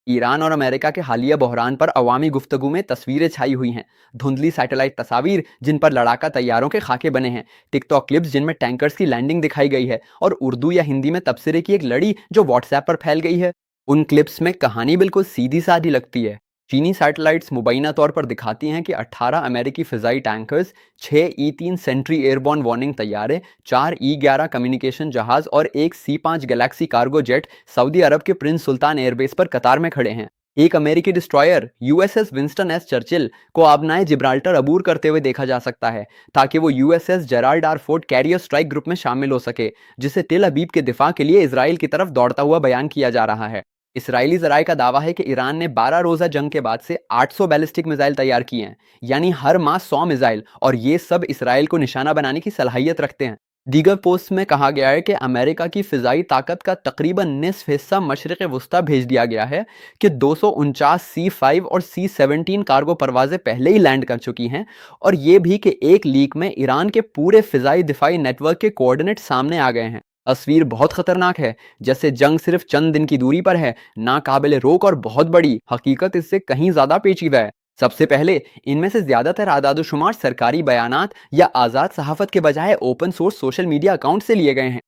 Iran और America के हालिया बहरान पर अवामी गुफ्तगू में तस्वीरें छाई हुई हैं। धुंधली सैटेलाइट तस्वीर जिन पर लड़ाका तैयारों के खाके बने हैं, टिकटॉक क्लिप्स जिनमें टैंकर्स की लैंडिंग दिखाई गई है, और उर्दू या हिंदी में तबसरे की एक लड़ी जो व्हाट्सएप पर फैल गई है। उन क्लिप्स में कहानी बिल्कुल सीधी सादी लगती है। चीनी सैटेलाइट्स मुबैना तौर पर दिखाती हैं कि 18 अमेरिकी फ़िज़ाई टैंकर्स, 6 ई-3 सेंट्री एयरबॉर्न वार्निंग तैयारे, 4 ई-11 कम्युनिकेशन जहाज़ और एक सी-5 गैलेक्सी कार्गो जेट सऊदी अरब के प्रिंस सुल्तान एयरबेस पर कतार में खड़े हैं। एक अमेरिकी destroyer USS Winston S Churchill को आबनाए जिब्राल्टर अबूर करते हुए देखा जा सकता है, ताकि वो USS Gerald R Ford carrier strike group में शामिल हो सके, जिसे टेल अबीब के दिफा के लिए इसराइल की तरफ दौड़ता हुआ बयान किया जा रहा है। इसराइली ज़राए का दावा है कि ईरान ने 12 रोज़ा जंग के बाद से 800 बैलिस्टिक मिसाइल तैयार किए हैं, यानी हर माह 100 मिसाइल, और ये सब इसराइल को निशाना बनाने की सलाहियत रखते हैं। दीगर पोस्ट में कहा गया है कि अमेरिका की फ़िज़ाई ताकत का तकरीबन निस्फ हिस्सा मशरिक़ वुस्ता भेज दिया गया है, कि 249 C-5 और C-17 कार्गो परवाज़ें पहले ही लैंड कर चुकी हैं, और ये भी कि एक लीक में ईरान के पूरे फ़िज़ाई दिफाई नेटवर्क के कोऑर्डिनेट सामने आ गए हैं। तस्वीर बहुत खतरनाक है, जैसे जंग सिर्फ चंद दिन की दूरी पर है, नाकाबिले रोक और बहुत बड़ी। हकीकत इससे कहीं ज़्यादा पेचीदा है। सबसे पहले, इनमें से ज़्यादातर आदाद-ओ-शुमार सरकारी बयानात या आज़ाद सहाफ़त के बजाय open source social media account से लिए गए हैं।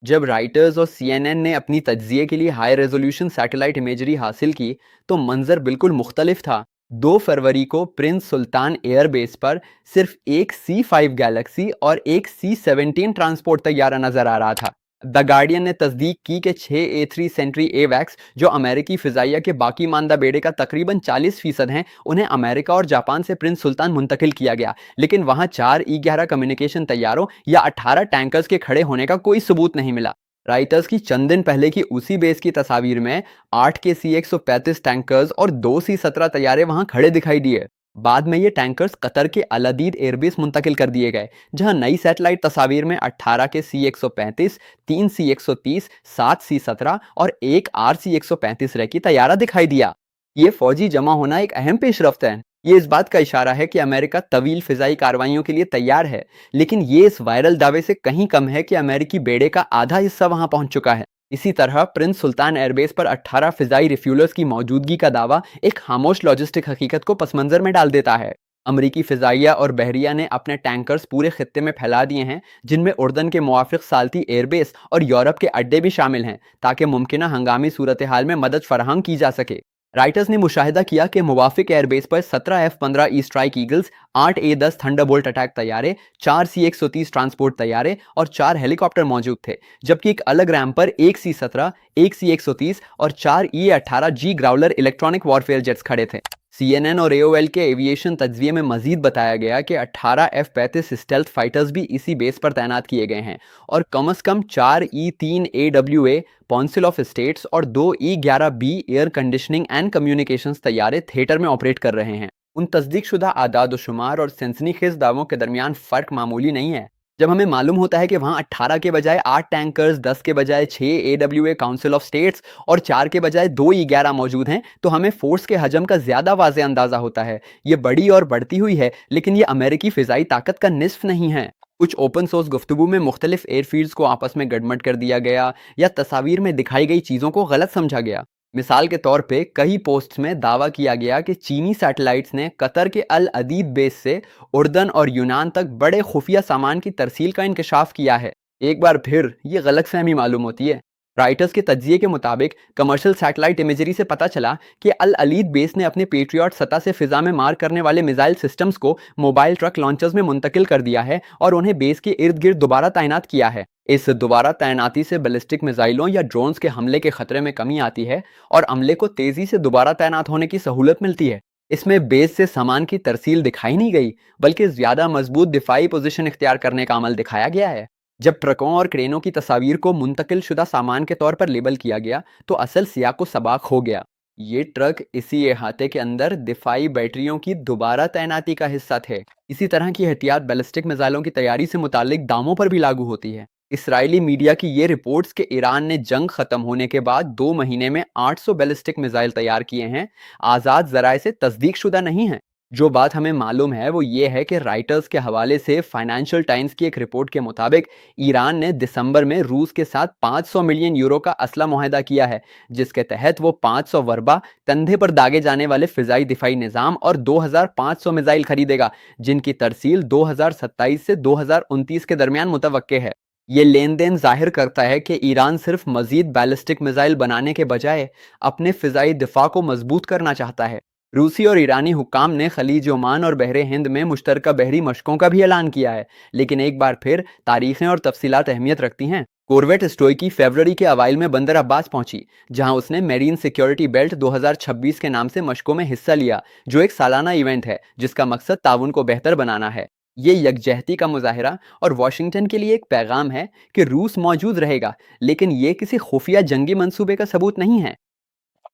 जब राइटर्स और सीएनएन ने अपनी तज्जिए के लिए हाई रेजोल्यूशन सैटेलाइट इमेजरी हासिल की, तो मंजर बिल्कुल मुख्तलिफ था। 2 फरवरी को प्रिंस सुल्तान एयरबेस पर सिर्फ एक C-5 गैलेक्सी और एक C-17 ट्रांसपोर्ट तैयारा नजर आ रहा था। द गार्डियन ने तस्दीक की कि 6 A-3 सेंट्री एवैक्स, जो अमेरिकी फिजाइया के बाकी मानदा बेड़े का तकरीबन 40% हैं, उन्हें अमेरिका और जापान से प्रिंस सुल्तान मुंतकिल किया गया, लेकिन वहां 4 E-11 कम्युनिकेशन तैयारों या 18 टैंकर्स के खड़े होने का कोई सबूत नहीं मिला। राइटर्स की चंद दिन पहले की उसी बेस की तस्वीर में 8 के C-135 टैंकर्स और 2 C-17 तैयारे वहां खड़े दिखाई दिए। बाद में ये टैंकर्स कतर के अल अदीद एयरबेस मुंतकिल कर दिए गए, जहां नई सैटेलाइट तस्वीर में 18 के C-135, 3 C-130, 7 C-17 और एक RC-135 रैकी तैयारा दिखाई दिया। ये फौजी जमा होना एक अहम पेशरफ्त है। ये इस बात का इशारा है कि अमेरिका तवील फिजाई कार्रवाइयों के लिए तैयार है, लेकिन ये इस वायरल दावे से कहीं कम है कि अमेरिकी बेड़े का आधा हिस्सा वहां पहुंच चुका है। इसी तरह प्रिंस सुल्तान एयरबेस पर 18 फिजाई रिफ्यूलर्स की मौजूदगी का दावा एक खामोश लॉजिस्टिक हकीकत को पसमंजर में डाल देता है। अमरीकी फिजाइया और बहरिया ने अपने टैंकर्स पूरे खत्ते में फैला दिए हैं, जिनमें उर्दन के मुआफिक सालती एयरबेस और यूरोप के अड्डे भी शामिल हैं, ताकि मुमकिन हंगामी सूरत हाल में मदद फराहम की जा सके। राइटर्स ने मुशाहिदा किया कि मुवाफिक एयरबेस पर 17 F-15 E strike eagles, 8 A-10 thunderbolt attack तैयारे, 4 C-130 ट्रांसपोर्ट तैयारे और 4 हेलीकॉप्टर मौजूद थे, जबकि एक अलग रैंप पर 1 C-17, 1 C-130 और 4 E-18 जी ग्राउलर इलेक्ट्रॉनिक वॉरफेयर जेट्स खड़े थे। CNN और AOL के एविएशन तज्जिए में मजीद बताया गया कि 18 F-35 स्टेल्थ फाइटर्स भी इसी बेस पर तैनात किए गए हैं, और कम अज़ कम 4 E-3 AWA council of states और 2 E-11B air conditioning and communications तैयारे थिएटर में ऑपरेट कर रहे हैं। उन तस्दीक शुदा आदाद शुमार और सनसनीखेज दावों के दरमियान फ़र्क मामूली नहीं है। जब हमें मालूम होता है कि वहाँ 18 के बजाय 8 टैंकर्स, 10 के बजाय 6 AWA काउंसिल ऑफ स्टेट्स और 4 के बजाय 2 E-11 मौजूद हैं, तो हमें फोर्स के हजम का ज़्यादा वाज़े अंदाज़ा होता है। ये बड़ी और बढ़ती हुई है, लेकिन ये अमेरिकी फ़िज़ाई ताकत का निस्फ नहीं है। कुछ ओपन सोर्स गुफ्तगू में मुख्तलिफ एयरफील्ड्स को आपस में गड़मड़ कर दिया गया, या तस्वीर में दिखाई गई चीज़ों को गलत समझा गया। मिसाल के तौर पे कई पोस्ट्स में दावा किया गया कि चीनी सैटेलाइट्स ने कतर के अल अदीद बेस से उर्दन और यूनान तक बड़े खुफिया सामान की तरसील का इंकशाफ किया है। एक बार फिर ये गलतफहमी मालूम होती है। राइटर्स के तज्जिए के मुताबिक कमर्शियल सैटेलाइट इमेजरी से पता चला कि अल अलीद बेस ने अपने पेट्रियट सतह से फिजा में मार करने वाले मिसाइल सिस्टम्स को मोबाइल ट्रक लॉन्चर्स में मुंतकिल कर दिया है, और उन्हें बेस के इर्द गिर्द दोबारा तैनात किया है। इस दोबारा तैनाती से बैलिस्टिक मिसाइलों या ड्रोन्स के हमले के खतरे में कमी आती है, और अमले को तेजी से दोबारा तैनात होने की सहूलत मिलती है। इसमें बेस से सामान की तरसील दिखाई नहीं गई, बल्कि ज्यादा मजबूत दिफाई पोजीशन इख्तियार करने का अमल दिखाया गया है। जब ट्रकों और क्रेनों की तस्वीर को मुंतकिल शुदा सामान के तौर पर लेबल किया गया, तो असल सियाक को सबाक हो गया। ये ट्रक इसी अहाते के अंदर दिफाई बैटरियों की दोबारा तैनाती का हिस्सा थे। इसी तरह की एहतियात बैलिस्टिक मिसाइलों की तैयारी से मुतालिक दामों पर भी लागू होती है। इसराइली मीडिया की ये रिपोर्ट्स कि ईरान ने जंग खत्म होने के बाद 2 महीने में 800 बैलिस्टिक मिसाइल तैयार किए हैं, आज़ाद ज़राए से तस्दीक शुदा नहीं है। جو بات ہمیں معلوم ہے وہ یہ ہے کہ رائٹرز کے حوالے سے فائنینشل ٹائمز کی ایک رپورٹ کے مطابق ایران نے دسمبر میں روس کے ساتھ 500 ملین یورو کا اسلحہ معاہدہ کیا ہے، جس کے تحت وہ 500 وربا کندھے پر داغے جانے والے فضائی دفاعی نظام اور 2500 میزائل خریدے گا، جن کی ترسیل 2027 سے 2029 کے درمیان متوقع ہے۔ یہ لین دین ظاہر کرتا ہے کہ ایران صرف مزید بیلسٹک میزائل بنانے کے بجائے اپنے فضائی دفاع کو مضبوط کرنا چاہتا ہے۔ روسی اور ایرانی حکام نے خلیج عمان اور بحر ہند میں مشترکہ بحری مشقوں کا بھی اعلان کیا ہے، لیکن ایک بار پھر تاریخیں اور تفصیلات اہمیت رکھتی ہیں۔ کورویٹ اسٹوئکی فروری کے اوائل میں بندر عباس پہنچی، جہاں اس نے میرین سیکیورٹی بیلٹ 2026 کے نام سے مشقوں میں حصہ لیا، جو ایک سالانہ ایونٹ ہے جس کا مقصد تعاون کو بہتر بنانا ہے۔ یہ یکجہتی کا مظاہرہ اور واشنگٹن کے لیے ایک پیغام ہے کہ روس موجود رہے گا، لیکن یہ کسی خفیہ جنگی منصوبے کا ثبوت نہیں ہے۔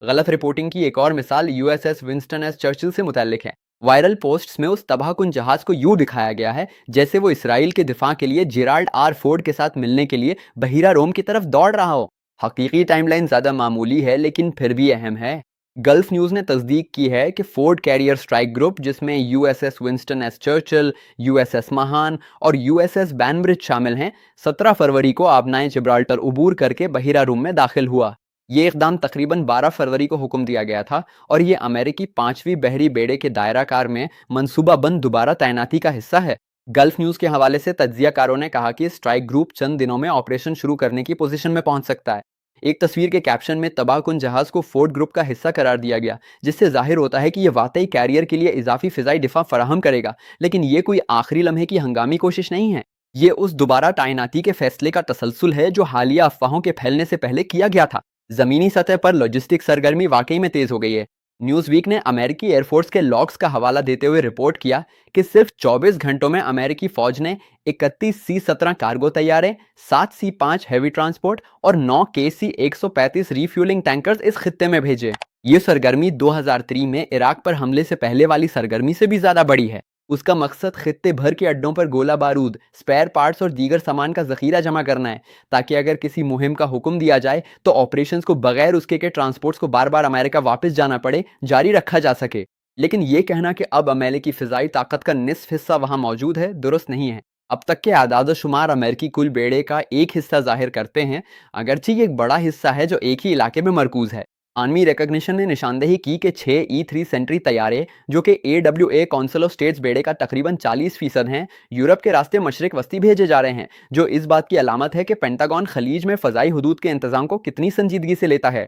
غلط رپورٹنگ کی ایک اور مثال U S S Winston S Churchill سے متعلق ہے۔ وائرل پوسٹس میں اس تباہ کن جہاز کو یوں دکھایا گیا ہے جیسے وہ اسرائیل کے دفاع کے لیے جیرالڈ آر فورڈ کے ساتھ ملنے کے لیے بحیرہ روم کی طرف دوڑ رہا ہو۔ حقیقی ٹائم لائن زیادہ معمولی ہے لیکن پھر بھی اہم ہے۔ گلف نیوز نے تصدیق کی ہے کہ فورڈ کیریئر سٹرائک گروپ، جس میں U S S Winston S Churchill, U S S مہان اور یو ایس ایس بینبرج شامل ہیں، 17 فروری کو آبنائے جبرالٹر عبور کر کے بحیرہ روم میں داخل ہوا۔ یہ اقدام تقریباً 12 فروری کو حکم دیا گیا تھا اور یہ امریکی 5ویں بحری بیڑے کے دائرہ کار میں منصوبہ بند دوبارہ تعیناتی کا حصہ ہے۔ گلف نیوز کے حوالے سے تجزیہ کاروں نے کہا کہ اسٹرائک گروپ چند دنوں میں آپریشن شروع کرنے کی پوزیشن میں پہنچ سکتا ہے۔ ایک تصویر کے کیپشن میں تباہ کن جہاز کو فورڈ گروپ کا حصہ قرار دیا گیا، جس سے ظاہر ہوتا ہے کہ یہ واقعی کیریئر کے لیے اضافی فضائی دفاع فراہم کرے گا، لیکن یہ کوئی آخری لمحے کی ہنگامی کوشش نہیں ہے۔ یہ اس دوبارہ تعیناتی کے فیصلے کا تسلسل ہے جو حالیہ افواہوں کے پھیلنے سے پہلے کیا گیا تھا۔ زمینی سطح پر لاجسٹک سرگرمی واقعی میں تیز ہو گئی ہے۔ نیوز ویک نے امریکی ایئر فورس کے لاگز کا حوالہ دیتے ہوئے رپورٹ کیا کہ صرف 24 گھنٹوں میں امریکی فوج نے 31 C-17 کارگو طیارے، 7 C-5 ہیوی ٹرانسپورٹ اور 9 KC-135 ری فیولنگ ٹینکرز اس خطے میں بھیجے۔ یہ سرگرمی 2003 میں عراق پر حملے سے پہلے والی سرگرمی سے بھی زیادہ بڑی ہے۔ اس کا مقصد خطے بھر کے اڈوں پر گولہ بارود، اسپیئر پارٹس اور دیگر سامان کا ذخیرہ جمع کرنا ہے، تاکہ اگر کسی مہم کا حکم دیا جائے تو آپریشنز کو بغیر اس کے ٹرانسپورٹس کو بار بار امریکہ واپس جانا پڑے جاری رکھا جا سکے۔ لیکن یہ کہنا کہ اب امریکی فضائی طاقت کا نصف حصہ وہاں موجود ہے درست نہیں ہے۔ اب تک کے اعداد و شمار امریکی کل بیڑے کا ایک حصہ ظاہر کرتے ہیں، اگرچہ یہ ایک بڑا حصہ ہے جو ایک ہی علاقے میں مرکوز ہے۔ عالمی ریکگنیشن نے نشاندہی کی کہ 6 E-3 سینٹری طیارے، جو کہ AWA کونسل آف اسٹیٹس بیڑے کا تقریباً 40% ہیں، یورپ کے راستے مشرق وسطی بھیجے جا رہے ہیں، جو اس بات کی علامت ہے کہ پینٹاگون خلیج میں فضائی حدود کے انتظام کو کتنی سنجیدگی سے لیتا ہے۔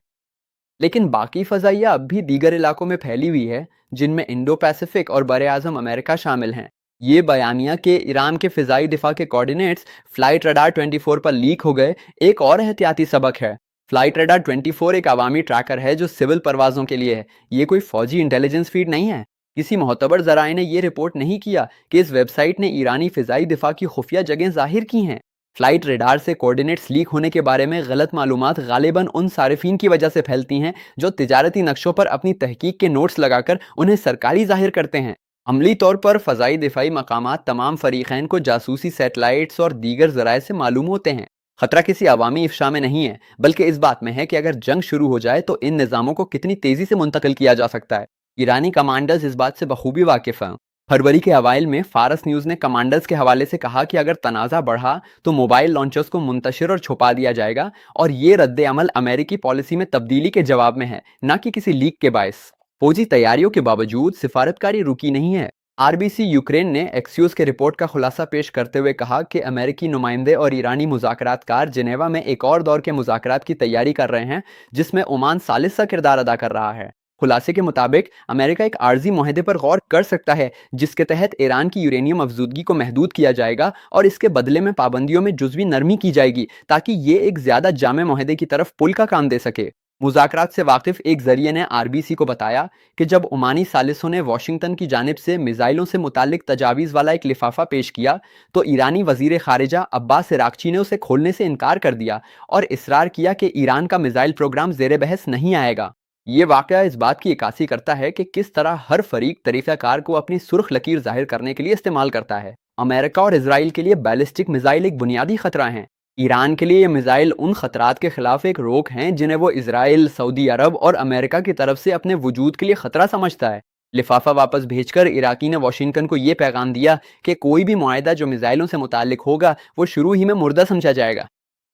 لیکن باقی فضائیہ اب بھی دیگر علاقوں میں پھیلی ہوئی ہے، جن میں انڈو پیسفک اور بر اعظم امریکہ شامل ہیں۔ یہ بیانیہ کہ ایران کے فضائی دفاع کے کوارڈینیٹس فلائٹ ریڈار 24 پر لیک ہو گئے ایک اور احتیاطی سبق ہے۔ فلائٹ ریڈار 24 ایک عوامی ٹریکر ہے جو سول پروازوں کے لیے ہے، یہ کوئی فوجی انٹیلیجنس فیڈ نہیں ہے۔ کسی معتبر ذرائع نے یہ رپورٹ نہیں کیا کہ اس ویب سائٹ نے ایرانی فضائی دفاع کی خفیہ جگہیں ظاہر کی ہیں۔ فلائٹ ریڈار سے کوارڈینیٹس لیک ہونے کے بارے میں غلط معلومات غالباً ان صارفین کی وجہ سے پھیلتی ہیں جو تجارتی نقشوں پر اپنی تحقیق کے نوٹس لگا کر انہیں سرکاری ظاہر کرتے ہیں۔ عملی طور پر فضائی دفاعی مقامات تمام فریقین کو جاسوسی سیٹلائٹس اور دیگر ذرائع سے معلوم ہوتے ہیں۔ خطرہ کسی عوامی افشا میں نہیں ہے، بلکہ اس بات میں ہے کہ اگر جنگ شروع ہو جائے تو ان نظاموں کو کتنی تیزی سے منتقل کیا جا سکتا ہے۔ ایرانی کمانڈرز اس بات سے بخوبی واقف ہیں۔ فروری کے اوائل میں فارس نیوز نے کمانڈرز کے حوالے سے کہا کہ اگر تنازع بڑھا تو موبائل لانچرز کو منتشر اور چھپا دیا جائے گا، اور یہ رد عمل امریکی پالیسی میں تبدیلی کے جواب میں ہے، نہ کہ کسی لیک کے باعث۔ فوجی تیاریوں کے باوجود سفارتکاری رکی نہیں ہے۔ RBC یوکرین نے ایکسیوس کے رپورٹ کا خلاصہ پیش کرتے ہوئے کہا کہ امریکی نمائندے اور ایرانی مذاکرات کار جنیوا میں ایک اور دور کے مذاکرات کی تیاری کر رہے ہیں، جس میں عمان ثالث سا کردار ادا کر رہا ہے۔ خلاصے کے مطابق امریکہ ایک عارضی معاہدے پر غور کر سکتا ہے جس کے تحت ایران کی یورینیم افزودگی کو محدود کیا جائے گا اور اس کے بدلے میں پابندیوں میں جزوی نرمی کی جائے گی تاکہ یہ ایک زیادہ جامع معاہدے کی طرف پل کا کام دے سکے۔ مذاکرات سے واقف ایک ذریعے نے RBC کو بتایا کہ جب عمانی ثالثوں نے واشنگٹن کی جانب سے میزائلوں سے متعلق تجاویز والا ایک لفافہ پیش کیا تو ایرانی وزیر خارجہ عباس عراقچی نے اسے کھولنے سے انکار کر دیا اور اصرار کیا کہ ایران کا میزائل پروگرام زیر بحث نہیں آئے گا۔ یہ واقعہ اس بات کی عکاسی کرتا ہے کہ کس طرح ہر فریق طریقہ کار کو اپنی سرخ لکیر ظاہر کرنے کے لیے استعمال کرتا ہے۔ امریکہ اور اسرائیل کے لیے بیلسٹک میزائل ایک بنیادی خطرہ ہیں۔ ایران کے لیے یہ میزائل ان خطرات کے خلاف ایک روک ہیں جنہیں وہ اسرائیل، سعودی عرب اور امریکہ کی طرف سے اپنے وجود کے لیے خطرہ سمجھتا ہے۔ लिफाफा वापस भेजकर इराकी ने वॉशिंगटन को ये पैगाम दिया कि कोई भी मुआहदा जो मिसाइलों से मुताल्लिक होगा वो शुरू ही में मुर्दा समझा जाएगा।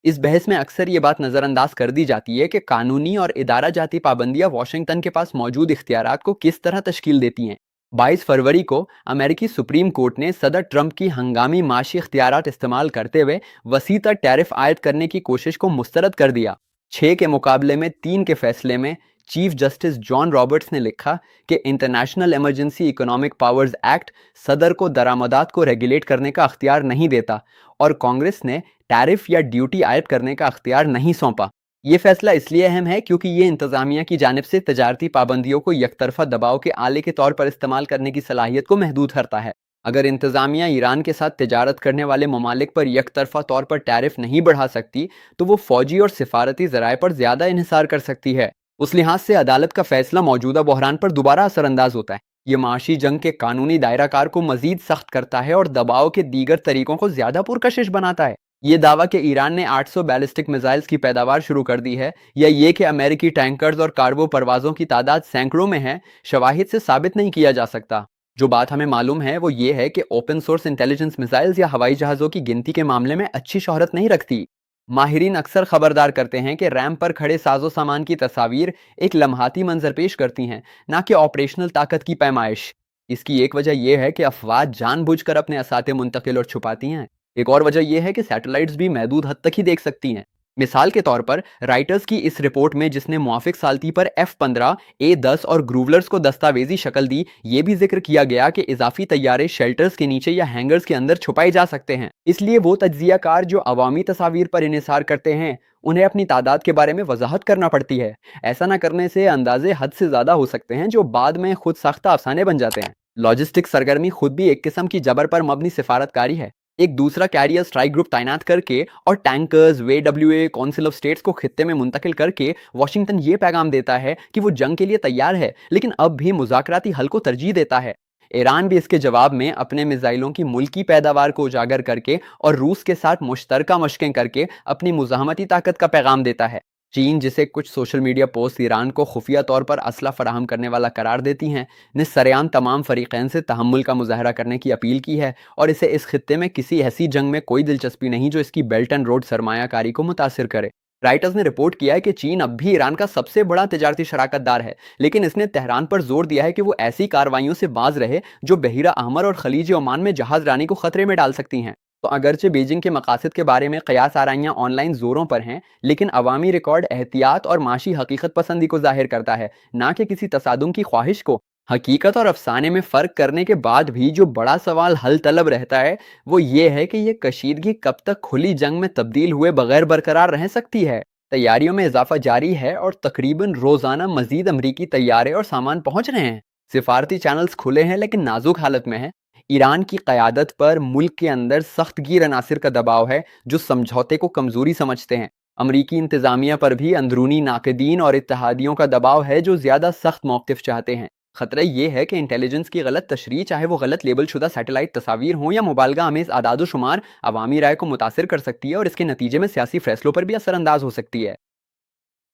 इस बहस में अक्सर ये बात नज़रअंदाज कर दी जाती है कि कानूनी और इदारा जाती पाबंदियां वॉशिंगटन के पास मौजूद इख्तियारात को किस तरह तश्कील देती हैं। 22 फरवरी को अमेरिकी सुप्रीम कोर्ट ने सदर ट्रंप की हंगामी माशी इख्तियारात इस्तेमाल करते हुए वसी तर टैरिफ आयद करने की कोशिश को मुस्तरद कर दिया। 6 के मुकाबले में 3 के फैसले में चीफ जस्टिस जॉन रॉबर्ट्स ने लिखा कि international emergency economic powers act सदर को दरामदात को रेगुलेट करने का अख्तियार नहीं देता और कांग्रेस ने टैरिफ या ड्यूटी आयद करने का अख्तियार नहीं सौंपा। ये फैसला इसलिए अहम है क्योंकि ये इंतजामिया की जानिब से तजारती पाबंदियों को यकतरफा दबाव के आले के तौर पर इस्तेमाल करने की सलाहियत को महदूद करता है। अगर इंतजामिया ईरान के साथ तिजारत करने वाले ममालिक पर यकतरफा तौर पर टैरिफ नहीं बढ़ा सकती तो वो फौजी और सिफारती ज़राए पर ज़्यादा इन्हिसार कर सकती है। उस लिहाज से अदालत का फैसला मौजूदा बहरान पर दोबारा असरअंदाज होता है। ये माशी जंग के कानूनी दायरा कार को मजीद सख्त करता है और दबाव के दीगर तरीकों को ज़्यादा पुरकशिश बनाता है। ये दावा कि ईरान ने 800 बैलिस्टिक मिसाइल्स की पैदावार शुरू कर दी है या ये कि अमेरिकी टैंकर्स और कार्गो परवाज़ों की तादाद सैकड़ों में है, शवाहिद से साबित नहीं किया जा सकता। जो बात हमें मालूम है वो ये है कि ओपन सोर्स इंटेलिजेंस मिसाइल्स या हवाई जहाज़ों की गिनती के मामले में अच्छी शोहरत नहीं रखती। माहिरीन अक्सर खबरदार करते हैं कि रैम पर खड़े साजो सामान की तस्वीर एक लम्हाती मंजर पेश करती हैं, ना कि ऑपरेशनल ताकत की पैमाइश। इसकी एक वजह यह है कि अफवाह जानबूझकर अपने असाते मुंतकिल और छुपाती हैं। एक और वजह यह है कि सैटेलाइट्स भी महदूद हद तक ही देख सकती हैं। मिसाल के तौर पर राइटर्स की इस रिपोर्ट में जिसने मुआफिक सालती पर F-15, A-10 और ग्रूवलर्स को दस्तावेजी शक्ल दी, ये भी जिक्र किया गया कि इजाफी तैयारे शेल्टर्स के नीचे या हैंगर्स के अंदर छुपाए जा सकते हैं। इसलिए वो तज्जियाकार जो अवामी तस्वीर पर इन्हिसार करते हैं उन्हें अपनी तादाद के बारे में वजाहत करना पड़ती है। ऐसा न करने से अंदाजे हद से ज़्यादा हो सकते हैं जो बाद में खुद साख्ता अफसाने बन जाते हैं। लॉजिस्टिक सरगर्मी खुद भी एक किस्म की जबर पर मबनी सिफारतकारी है। एक दूसरा कैरियर स्ट्राइक ग्रुप तैनात करके और टैंकर्स, वेडब्ल्यूए, काउंसिल ऑफ स्टेट्स को खित्ते में मुंतकिल करके वॉशिंगटन ये पैगाम देता है कि वो जंग के लिए तैयार है, लेकिन अब भी मुज़ाकराती हल को तरजीह देता है। ईरान भी इसके जवाब में अपने मिसाइलों की मुल्की पैदावार को उजागर करके और रूस के साथ मुश्तरका मशकें करके अपनी मुज़ाहमती ताकत का पैगाम देता है। चीन, जिसे कुछ सोशल मीडिया पोस्ट ईरान को खुफिया तौर पर असला फराहम करने वाला करार देती हैं, ने सरेआम तमाम फरीकैन से तहम्मुल का मुजाहरा करने की अपील की है और इसे इस खित्ते में किसी ऐसी जंग में कोई दिलचस्पी नहीं जो इसकी बेल्ट एंड रोड सरमायाकारी को मुतासिर करे। राइटर्स ने रिपोर्ट किया है कि चीन अब भी ईरान का सबसे बड़ा तिजारती शराकतदार है, लेकिन इसने तेहरान पर जोर दिया है कि वो ऐसी कार्रवाइयों से बाज रहे जो बहीरा अहमर और खलीज ओमान में जहाज रानी को खतरे में डाल सकती हैं। तो अगरचे बीजिंग के मकासद के बारे में कयास आराइयाँ ऑनलाइन जोरों पर हैं, लेकिन अवामी रिकॉर्ड एहतियात और माशी हकीकत पसंदी को जाहिर करता है, ना कि किसी तसादुम की ख्वाहिश को। हकीकत और अफसाने में फ़र्क करने के बाद भी जो बड़ा सवाल हल तलब रहता है वो ये है कि ये कशीदगी कब तक खुली जंग में तब्दील हुए बगैर बरकरार रह सकती है। तैयारियों में इजाफा जारी है और तकरीबन रोज़ाना मजीद अमरीकी तैयारे और सामान पहुँच रहे हैं। सिफारती चैनल्स खुले हैं लेकिन नाजुक हालत में हैं। ईरान की क़यादत पर मुल्क के अंदर सख्त गिर अनासिर का दबाव है जो समझौते को कमज़ोरी समझते हैं। अमरीकी इंतज़ामिया पर भी अंदरूनी नाक़दीन और इत्तेहादियों का दबाव है जो ज़्यादा सख्त मौक़िफ़ चाहते हैं। खतरा ये है कि इंटेलिजेंस की गलत तशरीह, चाहे वो गलत लेबल शुदा सैटेलाइट तस्वीर हों या मुबालगा आमेज़ आदाद शुमार, अवामी राय को मुतासिर कर सकती है और इसके नतीजे में सियासी फैसलों पर भी असरअंदाज हो सकती है।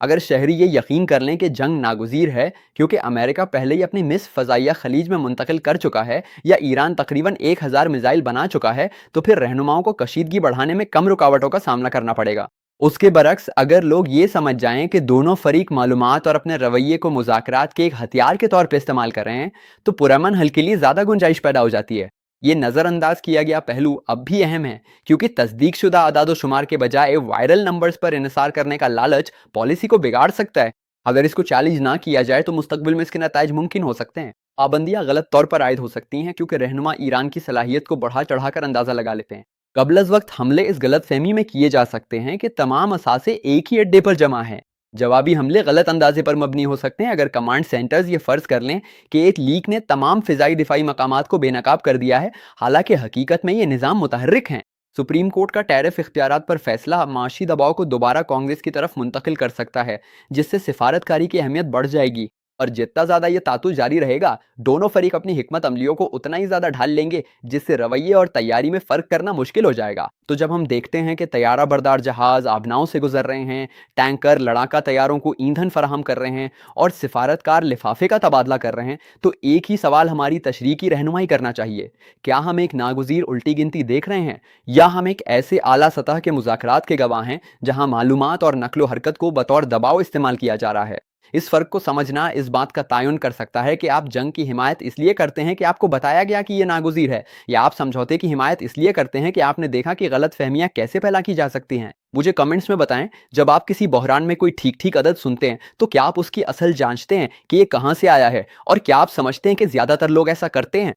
अगर शहरी ये यकीन कर लें कि जंग नागुज़ीर है क्योंकि अमेरिका पहले ही अपनी मिस फ़ज़ाइया खलीज में मुंतकिल कर चुका है या ईरान तकरीबन 1000 मिसाइल बना चुका है, तो फिर रहनुमाओं को कशीदगी बढ़ाने में कम रुकावटों का सामना करना पड़ेगा। उसके बरक्स अगर लोग ये समझ जाएं कि दोनों फरीक मालूमात और अपने रवैये को मुज़ाकरात के एक हथियार के तौर पर इस्तेमाल कर रहे हैं, तो पुरअमन हल के लिए ज़्यादा गुंजाइश पैदा हो जाती है। ये नज़रअंदाज किया गया पहलू अब भी अहम है क्योंकि तस्दीक शुदा आदाद शुमार के बजाय वायरल नंबर्स पर इन्हिसार करने का लालच पॉलिसी को बिगाड़ सकता है। अगर इसको चैलेंज ना किया जाए तो मुस्तकबिल में इसके नताइज मुमकिन हो सकते हैं। पाबंदियां गलत तौर पर आयद हो सकती हैं क्योंकि रहनुमा ईरान की सलाहियत को बढ़ा चढ़ाकर अंदाज़ा लगा लेते हैं। कबल अज़ वक्त हमले इस गलत फहमी में किए जा सकते हैं कि तमाम असासे एक ही अड्डे पर जमा है। जवाबी हमले गलत अंदाजे पर मबनी हो सकते हैं अगर कमांड सेंटर्स ये फ़र्ज़ कर लें कि एक लीक ने तमाम फ़िज़ाई दिफाई मकामात को बेनकाब कर दिया है, हालांकि हकीकत में ये निज़ाम मुतहर्रिक हैं। सुप्रीम कोर्ट का टैरिफ इख्तियारात पर फैसला माशी दबाव को दोबारा कांग्रेस की तरफ मुंतकिल कर सकता है, जिससे सिफारतकारी की अहमियत बढ़ जाएगी। और जितना ज़्यादा ये तातुल जारी रहेगा, दोनों फरीक अपनी हिकमत अमलियों को उतना ही ज़्यादा ढाल लेंगे, जिससे रवैये और तैयारी में फ़र्क करना मुश्किल हो जाएगा। तो जब हम देखते हैं कि तैयारा बरदार जहाज़ आबनाओं से गुजर रहे हैं, टैंकर लड़ाका तैयारों को ईंधन फराहम कर रहे हैं और सिफारतकार लिफाफे का तबादला कर रहे हैं, तो एक ही सवाल हमारी तशरीह की रहनुमाई करना चाहिए। क्या हम एक नागुज़ीर उल्टी गिनती देख रहे हैं, या हम एक ऐसे आला सतह के मुज़ाकरात के गवाह हैं जहां मालूमात और नकलो हरकत को बतौर दबाव इस्तेमाल किया जा रहा है? इस फ़र्क को समझना इस बात का तायुन कर सकता है कि आप जंग की हिमायत इसलिए करते हैं कि आपको बताया गया कि ये नागुज़ीर है, या आप समझौते की हिमायत इसलिए करते हैं कि आपने देखा कि गलत फहमियाँ कैसे फैला की जा सकती हैं। मुझे कमेंट्स में बताएं, जब आप किसी बहरान में कोई ठीक-ठीक अदद सुनते हैं, तो क्या आप उसकी असल जांचते हैं कि ये कहाँ से आया है, और क्या आप समझते हैं कि ज़्यादातर लोग ऐसा करते हैं?